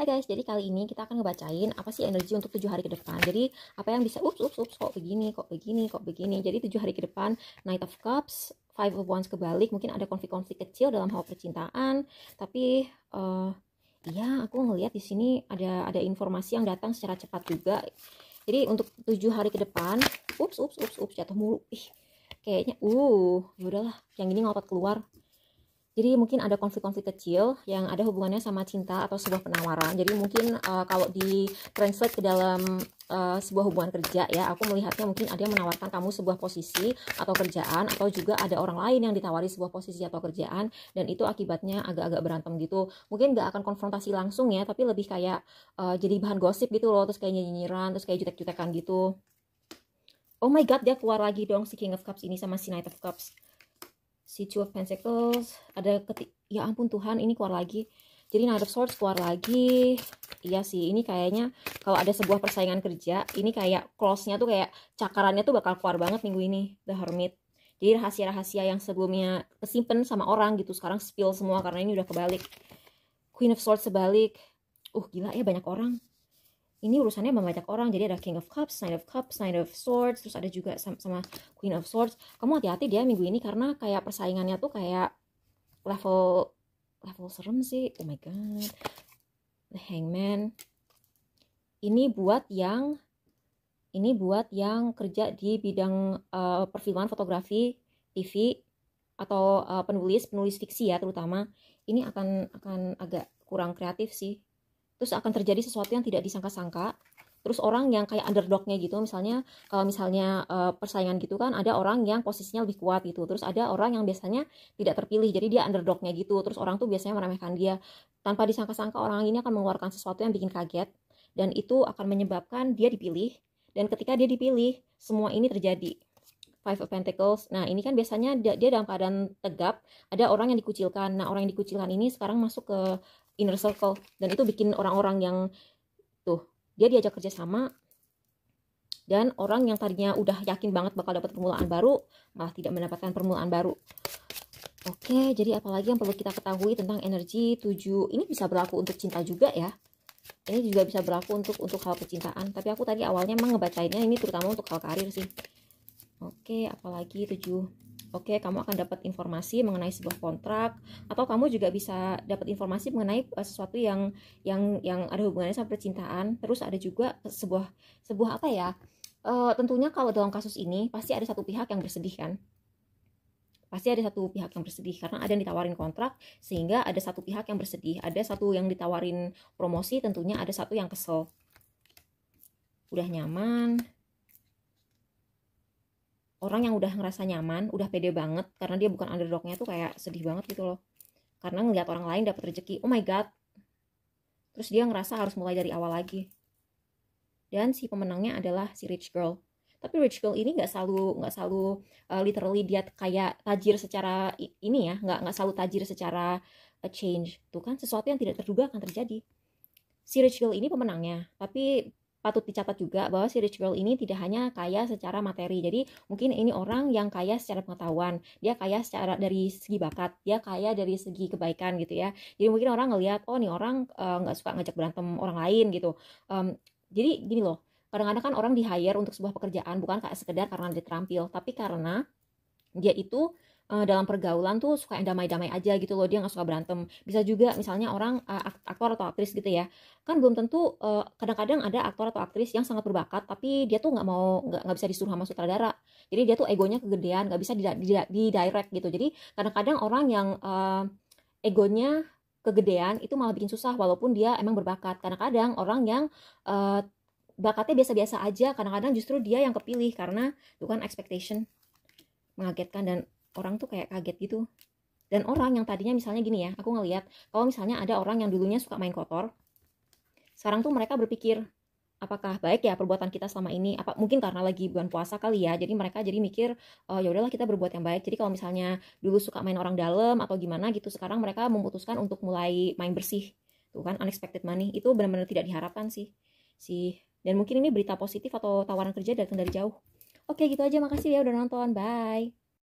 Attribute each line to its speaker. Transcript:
Speaker 1: Hai guys, jadi kali ini kita akan ngebacain apa sih energi untuk 7 hari ke depan. Jadi apa yang bisa, ups, kok begini. Jadi 7 hari ke depan, Knight of Cups, Five of Wands kebalik, mungkin ada konflik-konflik kecil dalam hal percintaan. Tapi iya, aku ngelihat di sini ada informasi yang datang secara cepat juga. Jadi untuk 7 hari ke depan, ups, jatuh mulu. Kayaknya, ya udahlah, yang ini ngopot keluar. Jadi mungkin ada konflik-konflik kecil yang ada hubungannya sama cinta atau sebuah penawaran. Jadi mungkin kalau di translate ke dalam sebuah hubungan kerja ya, aku melihatnya mungkin ada yang menawarkan kamu sebuah posisi atau kerjaan, atau juga ada orang lain yang ditawari sebuah posisi atau kerjaan, dan itu akibatnya agak-agak berantem gitu. Mungkin nggak akan konfrontasi langsung ya, tapi lebih kayak jadi bahan gosip gitu loh, terus kayak nyinyiran, terus kayak jutek-jutekan gitu. Oh my god, dia keluar lagi dong si King of Cups ini sama si Knight of Cups. Si Two of Pentacles, ada ya ampun Tuhan, ini keluar lagi. Jadi Knight of Swords keluar lagi. Iya sih, ini kayaknya kalau ada sebuah persaingan kerja, ini kayak close-nya tuh kayak cakarannya tuh bakal keluar banget minggu ini, The Hermit. Jadi rahasia-rahasia yang sebelumnya kesimpan sama orang gitu, sekarang spill semua karena ini udah kebalik. Queen of Swords sebalik. Gila ya, banyak orang. Ini urusannya sama banyak orang. Jadi ada King of Cups, Knight of Swords, terus ada juga sama Queen of Swords. Kamu hati-hati dia minggu ini karena kayak persaingannya tuh kayak level serem sih. Oh my god. The Hangman. Ini buat yang kerja di bidang perfilman, fotografi, TV, atau penulis fiksi ya terutama. Ini akan agak kurang kreatif sih. Terus akan terjadi sesuatu yang tidak disangka-sangka. Terus orang yang kayak underdognya gitu, misalnya kalau misalnya persaingan gitu kan, ada orang yang posisinya lebih kuat gitu. Terus ada orang yang biasanya tidak terpilih, jadi dia underdognya gitu. Terus orang tuh biasanya meremehkan dia. Tanpa disangka-sangka orang ini akan mengeluarkan sesuatu yang bikin kaget, dan itu akan menyebabkan dia dipilih. Dan ketika dia dipilih, semua ini terjadi. Five of Pentacles. Nah ini kan biasanya dia dalam keadaan tegap, ada orang yang dikucilkan. Nah orang yang dikucilkan ini sekarang masuk ke inner circle, dan itu bikin orang-orang yang tuh dia diajak kerja sama, dan orang yang tadinya udah yakin banget bakal dapat permulaan baru malah tidak mendapatkan permulaan baru. Oke, jadi apalagi yang perlu kita ketahui tentang energi 7 ini? Bisa berlaku untuk cinta juga ya, ini juga bisa berlaku untuk hal percintaan, tapi aku tadi awalnya emang ngebacainnya ini terutama untuk hal karir sih. Oke, apalagi 7. Oke, kamu akan dapat informasi mengenai sebuah kontrak, atau kamu juga bisa dapat informasi mengenai sesuatu yang ada hubungannya sama percintaan. Terus ada juga sebuah apa ya? Tentunya kalau dalam kasus ini pasti ada satu pihak yang bersedih kan? Pasti ada satu pihak yang bersedih karena ada yang ditawarin kontrak, sehingga ada satu pihak yang bersedih. Ada satu yang ditawarin promosi, tentunya ada satu yang kesel. Udah nyaman. Orang yang udah ngerasa nyaman, udah pede banget karena dia bukan underdognya tuh kayak sedih banget gitu loh. Karena ngeliat orang lain dapat rezeki, oh my god. Terus dia ngerasa harus mulai dari awal lagi. Dan si pemenangnya adalah si rich girl. Tapi rich girl ini nggak selalu literally dia kayak tajir secara ini ya, nggak selalu tajir secara change. Tuh kan sesuatu yang tidak terduga akan terjadi. Si rich girl ini pemenangnya, tapi patut dicatat juga bahwa si rich girl ini tidak hanya kaya secara materi. Jadi mungkin ini orang yang kaya secara pengetahuan, dia kaya secara dari segi bakat, dia kaya dari segi kebaikan gitu ya. Jadi mungkin orang ngelihat, oh nih orang nggak suka ngajak berantem orang lain gitu. Jadi gini loh, kadang-kadang kan orang di hire untuk sebuah pekerjaan bukan kayak sekedar karena dia terampil, tapi karena dia itu dalam pergaulan tuh suka yang damai-damai aja gitu loh, dia nggak suka berantem. Bisa juga misalnya orang aktor atau aktris gitu ya, kan belum tentu, kadang-kadang ada aktor atau aktris yang sangat berbakat tapi dia tuh nggak bisa disuruh sama sutradara, jadi dia tuh egonya kegedean, nggak bisa di direct gitu. Jadi kadang-kadang orang yang egonya kegedean itu malah bikin susah walaupun dia emang berbakat. Kadang-kadang orang yang bakatnya biasa-biasa aja, kadang-kadang justru dia yang kepilih karena itu kan expectation mengagetkan, dan orang tuh kayak kaget gitu. Dan orang yang tadinya misalnya gini ya, aku ngelihat kalau misalnya ada orang yang dulunya suka main kotor, sekarang tuh mereka berpikir, apakah baik ya perbuatan kita selama ini? Apa mungkin karena lagi bulan puasa kali ya, jadi mereka jadi mikir, ya udahlah kita berbuat yang baik. Jadi kalau misalnya dulu suka main orang dalam atau gimana gitu, sekarang mereka memutuskan untuk mulai main bersih. Tuh kan, unexpected money itu benar-benar tidak diharapkan sih. Dan mungkin ini berita positif atau tawaran kerja datang dari jauh. Oke, gitu aja, makasih ya udah nonton, bye.